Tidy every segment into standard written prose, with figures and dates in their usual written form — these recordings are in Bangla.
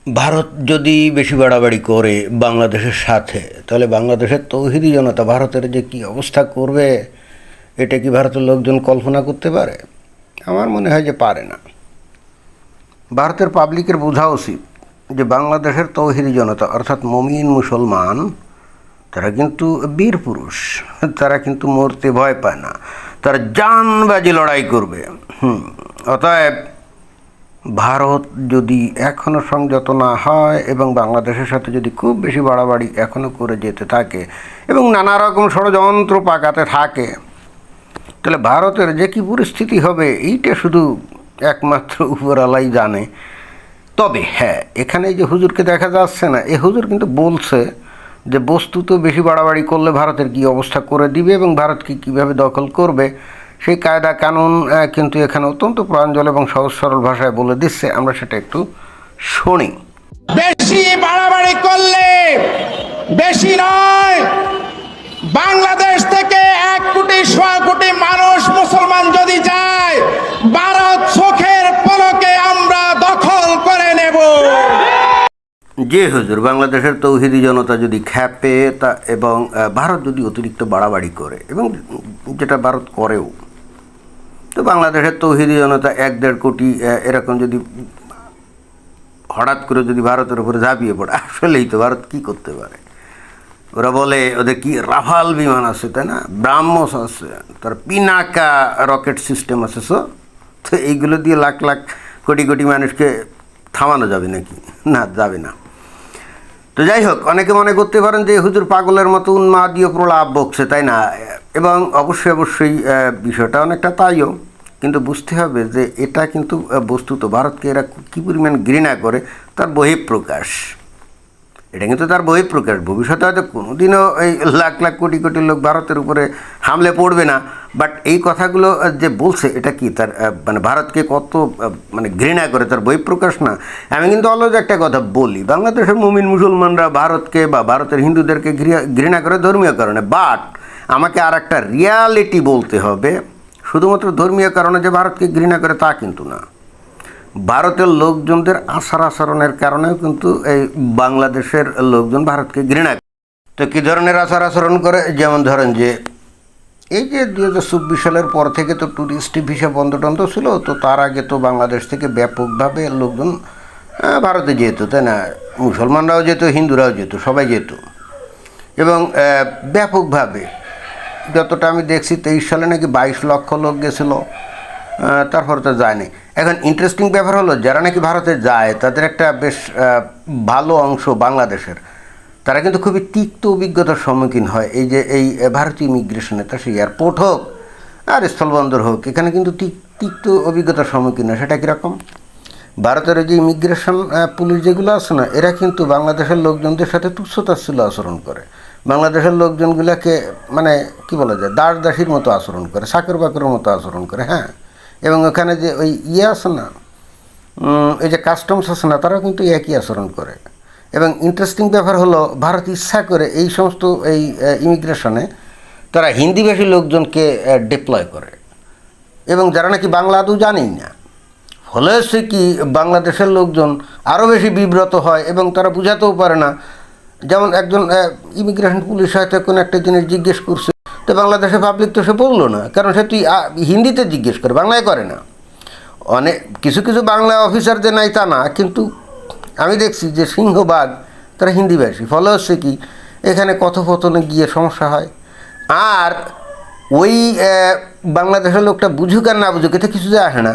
ভারত যদি বেশি বাড়াবাড়ি করে বাংলাদেশের সাথে, তাহলে বাংলাদেশের তৌহিদি জনতা ভারতের যে কী অবস্থা করবে, এটা কি ভারতের লোকজন কল্পনা করতে পারে? আমার মনে হয় যে পারে না। ভারতের পাবলিকের বোঝা উচিত যে বাংলাদেশের তৌহিদি জনতা অর্থাৎ মমিন মুসলমান, তারা কিন্তু বীর পুরুষ, তারা কিন্তু মরতে ভয় পায় না, তারা জানবাজি লড়াই করবে। অতএব ভারত যদি এখনও সংযত না হয় এবং বাংলাদেশের সাথে যদি খুব বেশি বাড়াবাড়ি এখনও করে যেতে থাকে এবং নানা রকম ষড়যন্ত্র পাকাতে থাকে, তাহলে ভারতের যে কী পরিস্থিতি হবে এইটা শুধু একমাত্র উপরওয়ালাই জানে। তবে হ্যাঁ, এখানে যে হুজুরকে দেখা যাচ্ছে না, এ হুজুর কিন্তু বলছে যে বস্তুত বেশি বাড়াবাড়ি করলে ভারতের কী অবস্থা করে দিবে এবং ভারতকে কীভাবে দখল করবে সেই কায়দা কানুন কিন্তু এখানে অত্যন্ত প্রাঞ্জল এবং সহজ সরল ভাষায় বলে দিচ্ছে। আমরা সেটা একটু শুনি। বেশি বাড়াবাড়ি করলে, বেশি নয়, বাংলাদেশ থেকে 1.1 কোটি মানুষ মুসলমান যদি যায়, ভারত চোখের পলকে আমরা দখল করে নেব। যে হুজুর বাংলাদেশের তৌহিদি জনতা যদি খ্যাপে তা এবং ভারত যদি অতিরিক্ত বাড়াবাড়ি করে, এবং যেটা ভারত করেও, তো বাংলাদেশের তৌহিদি জনতা 1-1.5 কোটি এরকম যদি হঠাৎ করে যদি ভারতের উপরে ঝাঁপিয়ে পড়ে, আসলেই তো ভারত কী করতে পারে? ওরা বলে ওদের কি রাফাল বিমান আছে, তাই না, ব্রাহ্মস আছে, তার পিনাকা রকেট সিস্টেম আছে। তো এইগুলো দিয়ে লাখ লাখ কোটি কোটি মানুষকে থামানো যাবে নাকি? না, যাবে না। তো যাই হোক, অনেকে মনে করতে পারেন যে হুজুর পাগলের মতো উন্মাদীয় প্রলাপ বকছে, তাই না, এবং অবশ্যই বিষয়টা অনেকটা তাইও, কিন্তু বুঝতে হবে যে এটা কিন্তু বস্তুত ভারতকে এরা কী পরিমাণ ঘৃণা করে তার বহিঃপ্রকাশ। এটা কিন্তু তার বহিঃপ্রকাশ। ভবিষ্যতে হয়তো কোনোদিনও এই লাখ লাখ কোটি কোটি লোক ভারতের উপরে হামলে পড়বে না, বাট এই কথাগুলো যে বলছে এটা কি তার মানে ভারতকে কত মানে ঘৃণা করে তার বহিঃপ্রকাশ না? আমি কিন্তু অলরেডি একটা কথা বলি, বাংলাদেশের মুমিন মুসলমানরা ভারতকে বা ভারতের হিন্দুদেরকে ঘৃণা করে ধর্মীয় কারণে, বাট আমাকে আর একটা রিয়ালিটি বলতে হবে, শুধুমাত্র ধর্মীয় কারণে যে ভারতকে ঘৃণা করে তা কিন্তু না। ভারতের লোকজনদের আচার আচরণের কারণেও কিন্তু এই বাংলাদেশের লোকজন ভারতকে ঘৃণা করে। তো কী ধরনের আচার আচরণ করে? যেমন ধরেন যে এই যে 2024 সালের পর থেকে তো ট্যুরিস্ট ভিসা বন্ধ টন্ধ ছিল, তো তার আগে তো বাংলাদেশ থেকে ব্যাপকভাবে লোকজন ভারতে যেত, তাই না, মুসলমানরাও যেত, হিন্দুরাও যেত, সবাই যেত, এবং ব্যাপকভাবে যতটা আমি দেখছি 23 সালে নাকি 22 লক্ষ লোক গেছিলো, তারপর তো যায়নি। এখন ইন্টারেস্টিং ব্যাপার হলো, যারা নাকি ভারতে যায় তাদের একটা বেশ ভালো অংশ বাংলাদেশের, তারা কিন্তু খুবই তিক্ত অভিজ্ঞতার সম্মুখীন হয়। এই যে এই ভারতীয় ইমিগ্রেশনে, তা সেই এয়ারপোর্ট হোক আর স্থলবন্দর হোক, এখানে কিন্তু তিক্ত অভিজ্ঞতার সম্মুখীন হয়। সেটা কীরকম? ভারতের যে ইমিগ্রেশন পুলিশ যেগুলো আছে না, এরা কিন্তু বাংলাদেশের লোকজনদের সাথে তুচ্ছতাচ্ছিল্য আচরণ করে, বাংলাদেশের লোকজনগুলোকে মানে কি বলা যায়, দাস দাসীর মতো আচরণ করে, চাকর বাকরের মতো আচরণ করে। হ্যাঁ, এবং ওখানে যে ওই আছে না, এই যে কাস্টমস আছে না, তারাও কিন্তু একই আচরণ করে। এবং ইন্টারেস্টিং ব্যাপার হলো, ভারত ইচ্ছা করে এই সমস্ত এই ইমিগ্রেশনে তারা হিন্দিভাষী লোকজনকে ডিপ্লয় করে, এবং যারা নাকি বাংলা আদৌ জানেই না। ফলে হচ্ছে কি, বাংলাদেশের লোকজন আরও বেশি বিব্রত হয় এবং তারা বুঝাতেও পারে না। যেমন একজন ইমিগ্রেশন পুলিশ হয়তো কোনো একটা জিনিস জিজ্ঞেস করছে, তো বাংলাদেশের পাবলিক তো সে বললো না, কারণ সে তুই হিন্দিতে জিজ্ঞেস করে, বাংলায় করে না। অনেক কিছু কিছু বাংলা অফিসার যে নাই তা না, কিন্তু আমি দেখছি যে সিংহভাগ তারা হিন্দিভাষী। ফলে হচ্ছে কি, এখানে কথোপকথনে গিয়ে সমস্যা হয়। আর ওই বাংলাদেশের লোকটা বুঝুক আর না বুঝুক, এতে কিছু যায় আসে না,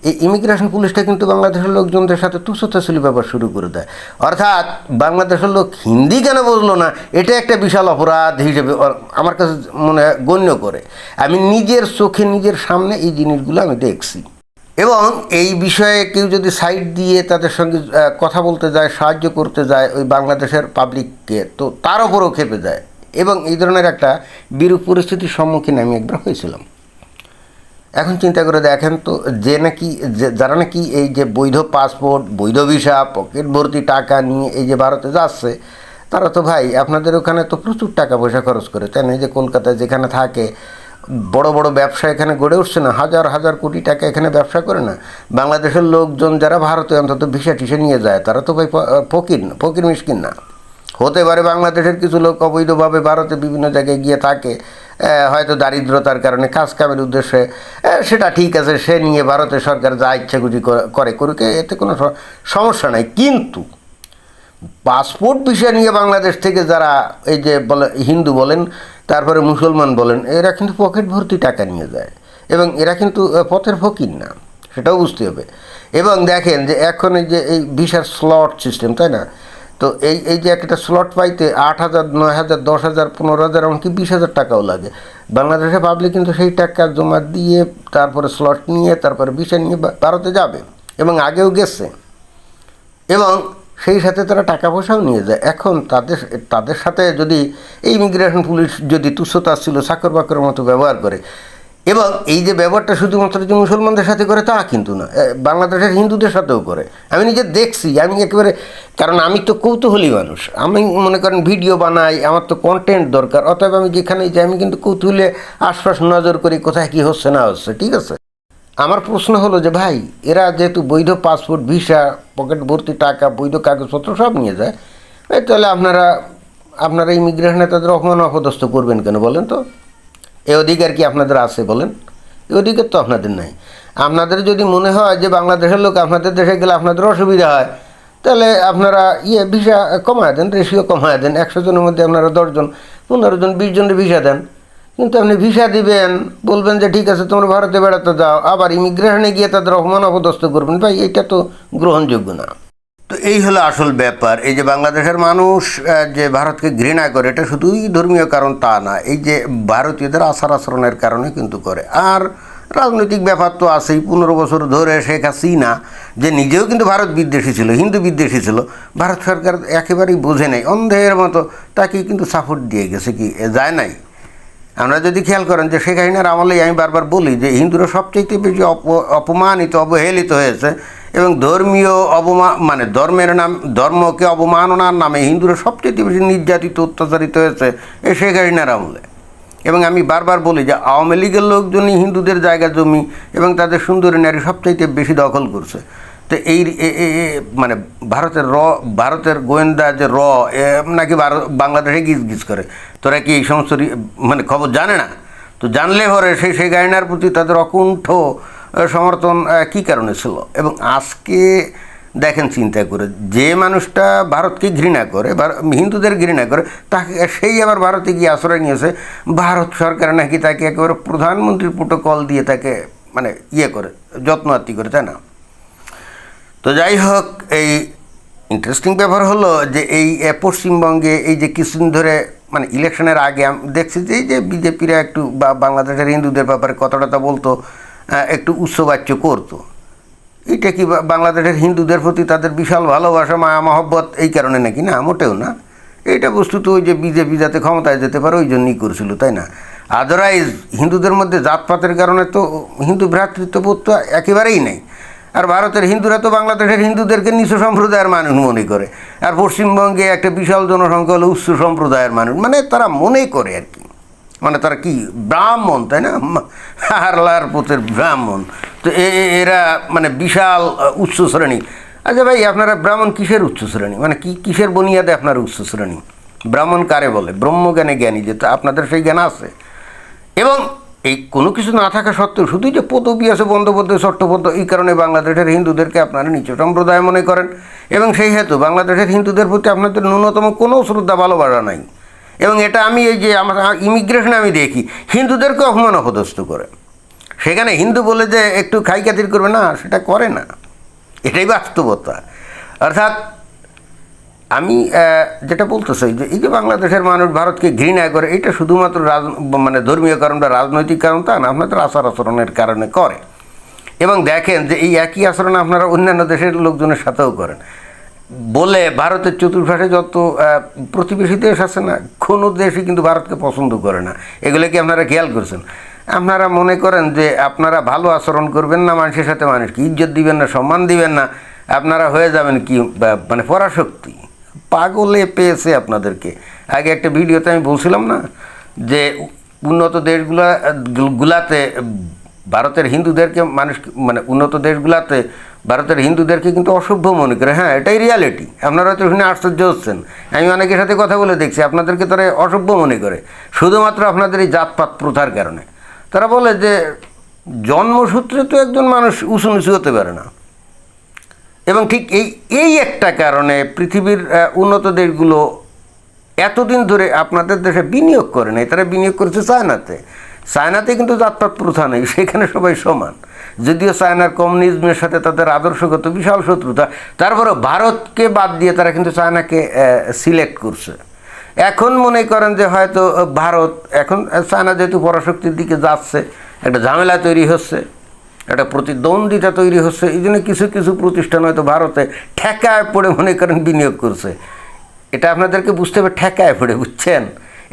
এই ইমিগ্রেশন পুলিশটা কিন্তু বাংলাদেশের লোকজনদের সাথে তুচ্ছতাচ্ছিল্য ব্যাপার শুরু করে দেয়। অর্থাৎ বাংলাদেশের লোক হিন্দি কেন বুঝলো না, এটা একটা বিশাল অপরাধ হিসেবে আমার কাছে মনে হয় গণ্য করে। আমি নিজের চোখে নিজের সামনে এই জিনিসগুলো আমি দেখছি, এবং এই বিষয়ে কেউ যদি সাইড দিয়ে তাদের সঙ্গে কথা বলতে যায়, সাহায্য করতে যায় ওই বাংলাদেশের পাবলিককে, তো তার ওপরও খেপে যায়। এবং এই ধরনের একটা বিরূপ পরিস্থিতির সম্মুখীন আমি একবার হয়েছিলাম। এখন চিন্তা করে দেখেন তো, যে নাকি যারা নাকি এই যে বৈধ পাসপোর্ট, বৈধ ভিসা, পকেট ভর্তি টাকা নিয়ে এই যে ভারতে যাচ্ছে, তারা তো ভাই আপনাদের ওখানে তো প্রচুর টাকা পয়সা খরচ করে, তাই না? যে কলকাতায় যেখানে থাকে বড় বড় ব্যবসা এখানে গড়ে উঠছে না, হাজার হাজার কোটি টাকা এখানে ব্যবসা করে না। বাংলাদেশের লোকজন যারা ভারতে অন্তত ভিসা টিসা নিয়ে যায় তারা তো ভাই ফকির মিশকিন না। হতে পারে বাংলাদেশের কিছু লোক অবৈধভাবে ভারতে বিভিন্ন জায়গায় গিয়ে থাকে, হয়তো দারিদ্রতার কারণে কাজ কামের উদ্দেশ্যে, সেটা ঠিক আছে, সে নিয়ে ভারতের সরকার যা ইচ্ছা খুশি করুক, এতে কোনো সমস্যা নাই। কিন্তু পাসপোর্ট ভিসা নিয়ে বাংলাদেশ থেকে যারা এই যে বলে হিন্দু বলেন, তারপরে মুসলমান বলেন, এরা কিন্তু পকেট ভর্তি টাকা নিয়ে যায় এবং এরা কিন্তু পথের ফকির না, সেটাও বুঝতে হবে। এবং দেখেন যে এখন এই যে এই ভিসার স্লট সিস্টেম, তাই না? তো এই যে একটা স্লট পাইতে 8,000, 9,000, 10,000, 15,000, এমনকি 20,000 টাকাও লাগে। বাংলাদেশের পাবলিক কিন্তু সেই টাকা জমা দিয়ে তারপরে স্লট নিয়ে তারপরে ভিসা নিয়ে ভারতে যাবে এবং আগেও গেছে, এবং সেই সাথে তারা টাকা পয়সাও নিয়ে যায়। এখন তাদের সাথে যদি এই ইমিগ্রেশন পুলিশ যদি তুচ্ছতাচ্ছিল্য চাকর বাকরের মতো ব্যবহার করে, এবং এই যে ব্যবহারটা শুধুমাত্র যে মুসলমানদের সাথে করে তা কিন্তু না, বাংলাদেশের হিন্দুদের সাথেও করে। আমি নিজে দেখছি, আমি একেবারে, কারণ আমি তো কৌতূহলী মানুষ, আমি মনে করেন ভিডিও বানাই, আমার তো কন্টেন্ট দরকার, অতএব আমি যেখানেই যাই আমি কিন্তু কৌতূহলে আশপাশ নজর করি কোথায় কী হচ্ছে না হচ্ছে, ঠিক আছে? আমার প্রশ্ন হলো যে ভাই, এরা যেহেতু বৈধ পাসপোর্ট, ভিসা, পকেট ভর্তি টাকা, বৈধ কাগজপত্র সব নিয়ে যায়, তাহলে আপনারা ইমিগ্রেশনে তাদের অপমান অপদস্থ করবেন কেন বলেন তো? এই অধিকার কি আপনাদের আছে বলেন? এই অধিকার তো আপনাদের নাই। আপনাদের যদি মনে হয় যে বাংলাদেশের লোক আপনাদের দেশে গেলে আপনাদের অসুবিধা হয়, তাহলে আপনারা ভিসা কমায় দেন, রেশিও কমায় দেন, 100 জনের মধ্যে আপনারা 10 জন, 15 জন, 20 জনের ভিসা দেন। কিন্তু আপনি ভিসা দিবেন, বলবেন যে ঠিক আছে তোমরা ভারতে বেড়াতে যাও, আবার ইমিগ্রেশনে গিয়ে তাদের অপমান অপদস্থ করবেন, ভাই এটা তো গ্রহণযোগ্য না। তো এই হলো আসল ব্যাপার। এই যে বাংলাদেশের মানুষ যে ভারতকে ঘৃণা করে, এটা শুধুই ধর্মীয় কারণ তা না, এই যে ভারতীয়দের আচার আচরণের কারণে কিন্তু করে। আর রাজনৈতিক ব্যাপার তো আছেই। 15 বছর ধরে শেখ হাসিনা যে নিজেও কিন্তু ভারত বিদ্বেষী ছিল, হিন্দু বিদ্বেষী ছিল, ভারত সরকার একেবারেই বোঝে নাই, অন্ধের মতো তাকে কিন্তু সাপোর্ট দিয়ে গেছে, কি যায় নাই? আমরা যদি খেয়াল করেন যে শেখ হাসিনার আমলেই আমি বারবার বলি যে হিন্দুরা সবচেয়ে বেশি অপমানিত, অবহেলিত হয়েছে, এবং ধর্মীয় মানে ধর্মকে অবমাননার নামে হিন্দুরা সবচেয়ে বেশি নির্যাতিত, অত্যাচারিত হয়েছে এই শেখ হাসিনার আমলে। এবং আমি বারবার বলি যে আওয়ামী লীগের লোকজনই হিন্দুদের জায়গা জমি এবং তাদের সুন্দরী নারী সবচাইতে বেশি দখল করছে। তো এই মানে ভারতের গোয়েন্দা যে নাকি বাংলাদেশে গিজ করে, তোরা কি এই সমস্ত মানে খবর জানে না? তো জানলে পরে সেই গায়নার প্রতি তাদের অকুণ্ঠ সমর্থন কী কারণে ছিল। এবং আজকে দেখেন, চিন্তা করে, যে মানুষটা ভারতকে ঘৃণা করে, হিন্দুদের ঘৃণা করে, তাকে সেই আবার ভারতে গিয়ে আশ্রয় নিয়েছে। ভারত সরকার নাকি তাকে একেবারে প্রধানমন্ত্রীর প্রোটোকল দিয়ে তাকে মানে করে, যত্নআত্তি করে, তাই না? তো যাই হোক, এই ইন্টারেস্টিং ব্যাপার হলো যে এই পশ্চিমবঙ্গে এই যে কিছুদিন ধরে মানে ইলেকশনের আগে আমি দেখছি যে এই যে বিজেপিরা একটু বাংলাদেশের হিন্দুদের ব্যাপারে কথাটা বলতো, একটু উচ্চবাচ্য করতো। এটা কি বাংলাদেশের হিন্দুদের প্রতি তাদের বিশাল ভালোবাসা, মায়া মহব্বত এই কারণে নাকি? না, মোটেও না। এইটা বস্তুত ওই যে বিজেপি যাতে ক্ষমতায় যেতে পারে ওই জন্যই করছিল, তাই না? আদারওয়াইজ হিন্দুদের মধ্যে জাতপাতের কারণে তো হিন্দু ভ্রাতৃত্ববোধ তো একেবারেই নেই। আর ভারতের হিন্দুরা তো বাংলাদেশের হিন্দুদেরকে নিচু সম্প্রদায়ের মানুষ মনে করে, আর পশ্চিমবঙ্গে একটা বিশাল জনসংখ্যা হলো উচ্চ সম্প্রদায়ের মানুষ, মানে তারা মনে করে আর কি, মানে তারা কি ব্রাহ্মণ, তাই না? হারলার পোতের ব্রাহ্মণ। তো এরা মানে বিশাল উচ্চ শ্রেণী। আচ্ছা ভাই, আপনারা ব্রাহ্মণ কিসের উচ্চ শ্রেণী? মানে কিসের বুনিয়াদে আপনার উচ্চ শ্রেণী? ব্রাহ্মণ কারে বলে? ব্রহ্মজ্ঞানে জ্ঞানী, যে আপনাদের সেই জ্ঞান আছে। এবং এই কোনো কিছু না থাকা সত্ত্বেও শুধু যে পদবী আছে বন্দ্যোপাধ্যায়, চট্টোপাধ্যায়, এই কারণে বাংলাদেশের হিন্দুদেরকে আপনারা নিচু সম্প্রদায় মনে করেন, এবং সেই হেতু বাংলাদেশের হিন্দুদের প্রতি আপনাদের ন্যূনতম কোনো শ্রদ্ধা ভালোবাসা নাই। এবং এটা আমি এই যে আমার ইমিগ্রেশনে আমি দেখি হিন্দুদেরকে অপমান অপদস্থ করে, সেখানে হিন্দু বলে যে একটু খাই খাতির করবে না, সেটা করে না, এটাই বাস্তবতা। অর্থাৎ আমি যেটা বলতে চাই যে এই যে বাংলাদেশের মানুষ ভারতকে ঘৃণা করে, এটা শুধুমাত্র মানে ধর্মীয় কারণ বা রাজনৈতিক কারণ তা না, আপনাদের আচার আচরণের কারণে করে। এবং দেখেন যে এই একই আচরণ আপনারা অন্যান্য দেশের লোকজনের সাথেও করেন। বলে ভারতের চতুর্পাশে যত প্রতিবেশী দেশ আছে না, কোনো দেশই কিন্তু ভারতকে পছন্দ করে না। এগুলো কি আপনারা খেয়াল করছেন? আপনারা মনে করেন যে আপনারা ভালো আচরণ করবেন না মানুষের সাথে, মানুষকে ইজ্জত দিবেন না, সম্মান দিবেন না, আপনারা হয়ে যাবেন কি মানে পরাশক্তি। পাগলে পেয়েছে আপনাদেরকে। আগে একটা ভিডিওতে আমি বলছিলাম না যে উন্নত গুলাতে ভারতের হিন্দুদেরকে মানুষ মানে উন্নত দেশগুলাতে ভারতের হিন্দুদেরকে কিন্তু অসভ্য মনে করে। হ্যাঁ, এটাই রিয়ালিটি। আপনারা হয়তো শুনে আশ্চর্য হচ্ছেন। আমি অনেকের সাথে কথা বলে দেখছি, আপনাদেরকে তারা অসভ্য মনে করে শুধুমাত্র আপনাদের এই জাতপাত প্রথার কারণে। তারা বলে যে জন্মসূত্রে তো একজন মানুষ উঁচু নিচু হতে পারে না। এবং ঠিক এই একটা কারণে পৃথিবীর উন্নত দেশগুলো এতদিন ধরে আপনাদের দেশে বিনিয়োগ করে নাই। তারা বিনিয়োগ করেছে চায়নাতে। চায়নাতে কিন্তু জাতপাত প্রথা নেই, সেখানে সবাই সমান। যদিও চায়নার কমিউনিজমের সাথে তাদের আদর্শগত বিশাল শত্রুতা, তারপরে ভারতকে বাদ দিয়ে তারা কিন্তু চায়নাকে সিলেক্ট করছে। এখন মনে করেন যে হয়তো ভারত এখন চায়না যেহেতু পরাশক্তির দিকে যাচ্ছে, একটা ঝামেলা তৈরি হচ্ছে, একটা প্রতিদ্বন্দ্বিতা তৈরি হচ্ছে, এই জন্য কিছু কিছু প্রতিষ্ঠান হয়তো ভারতে ঠেকায় পড়ে মনে করেন বিনিয়োগ করছে। এটা আপনাদেরকে বুঝতে হবে, ঠেকায় পড়ে, বুঝছেন?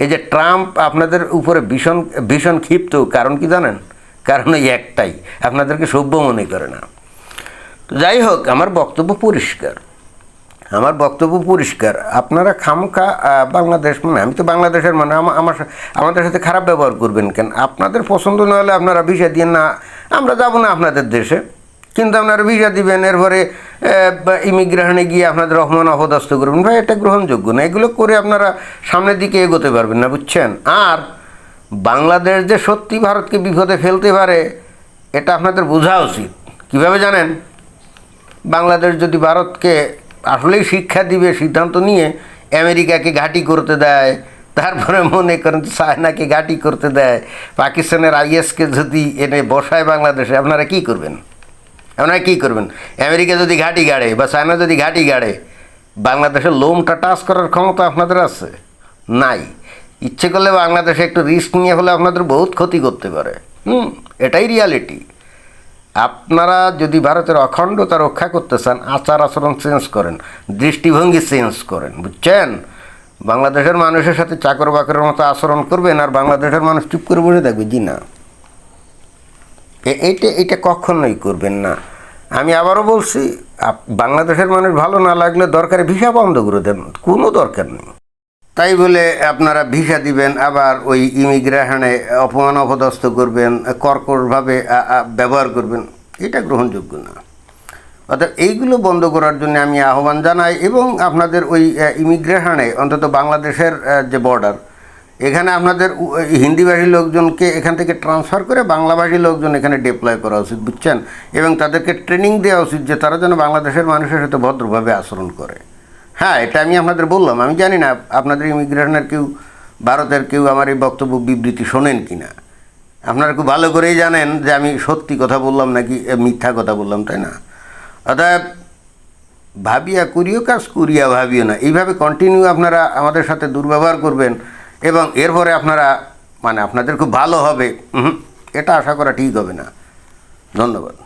এই যে ট্রাম্প আপনাদের উপরে ভীষণ ভীষণ ক্ষিপ্ত, কারণ কি জানেন? কারণ এই একটাই, আপনাদেরকে সভ্য মনে করে না। তো যাই হোক, আমার বক্তব্য পরিষ্কার। আপনারা খামখা বাংলাদেশ মানে আমি তো বাংলাদেশের মানে আমাদের সাথে খারাপ ব্যবহার করবেন কেন? আপনাদের পছন্দ না হলে আপনারা ভিসা দিয়ে না, আমরা যাব না আপনাদের দেশে, কিন্তু আপনারা ভিসা দিবেন, এরপরে ইমিগ্রেশনে গিয়ে আপনাদের অপমান অপদস্থ করবেন। ভাই, এটা গ্রহণযোগ্য না। এগুলো করে আপনারা সামনের দিকে এগোতে পারবেন না, বুঝছেন? আর বাংলাদেশ যে সত্যি ভারতকে বিপদে ফেলতে পারে, এটা আপনাদের বোঝা উচিত। কীভাবে জানেন? বাংলাদেশ যদি ভারতকে আসলেই শিক্ষা দিবে সিদ্ধান্ত নিয়ে আমেরিকাকে ঘাঁটি করতে দেয়, তারপরে মনে করেন চায়নাকে ঘাঁটি করতে দেয়, পাকিস্তানের আইএসকে যদি এনে বসায় বাংলাদেশে, আপনারা কী করবেন? আমেরিকা যদি ঘাঁটি গাড়ে বা চায়না যদি ঘাঁটি গাড়ে, বাংলাদেশের লোমটা টাচ করার ক্ষমতা আপনাদের আছে? নাই। ইচ্ছে করলে বাংলাদেশে একটু রিস্ক নিয়ে হলে আপনাদের বহুত ক্ষতি করতে পারে। এটাই রিয়ালিটি। আপনারা যদি ভারতের অখণ্ডতা রক্ষা করতে চান, আচার আচরণ চেঞ্জ করেন, দৃষ্টিভঙ্গি চেঞ্জ করেন, বুঝছেন? বাংলাদেশের মানুষের সাথে চাকর বাকরের মতো আচরণ করবেন, আর বাংলাদেশের মানুষ চুপ করে বসে থাকবে, জি না, এইটা কখনোই করবেন না। আমি আবারও বলছি, বাংলাদেশের মানুষ ভালো না লাগলে দরকারে ভিসা বন্ধ করে দেন, কোনো দরকার নেই। তাই বলে আপনারা ভিসা দিবেন, আবার ওই ইমিগ্রেশনে অপমান অপদস্থ করবেন, কর্কশভাবে ব্যবহার করবেন, এটা গ্রহণযোগ্য না। অর্থাৎ এইগুলো বন্ধ করার জন্য আমি আহ্বান জানাই। এবং আপনাদের ওই ইমিগ্রেশনে অন্তত বাংলাদেশের যে বর্ডার, এখানে আপনাদের হিন্দিভাষী লোকজনকে এখান থেকে ট্রান্সফার করে বাংলাভাষী লোকজন এখানে ডিপ্লয় করা উচিত, বুঝছেন? এবং তাদেরকে ট্রেনিং দেওয়া উচিত যে তারা যেন বাংলাদেশের মানুষের সাথে ভদ্রভাবে আচরণ করে। হ্যাঁ, এটা আমি আপনাদের বললাম। আমি জানি না আপনাদের ইমিগ্রেশনের কেউ, ভারতের কেউ আমার এই বক্তব্য বিবৃতি শোনেন কি না। আপনারা খুব ভালো করেই জানেন যে আমি সত্যি কথা বললাম নাকি মিথ্যা কথা বললাম, তাই না? অর্থাৎ ভাবিয়া করিও কাজ, করিয়া ভাবিও না, এইভাবে কন্টিনিউ আপনারা আমাদের সাথে দুর্ব্যবহার করবেন এবং এরপরে আপনারা মানে আপনাদের খুব ভালো হবে, এটা আশা করা ঠিক হবে না। ধন্যবাদ।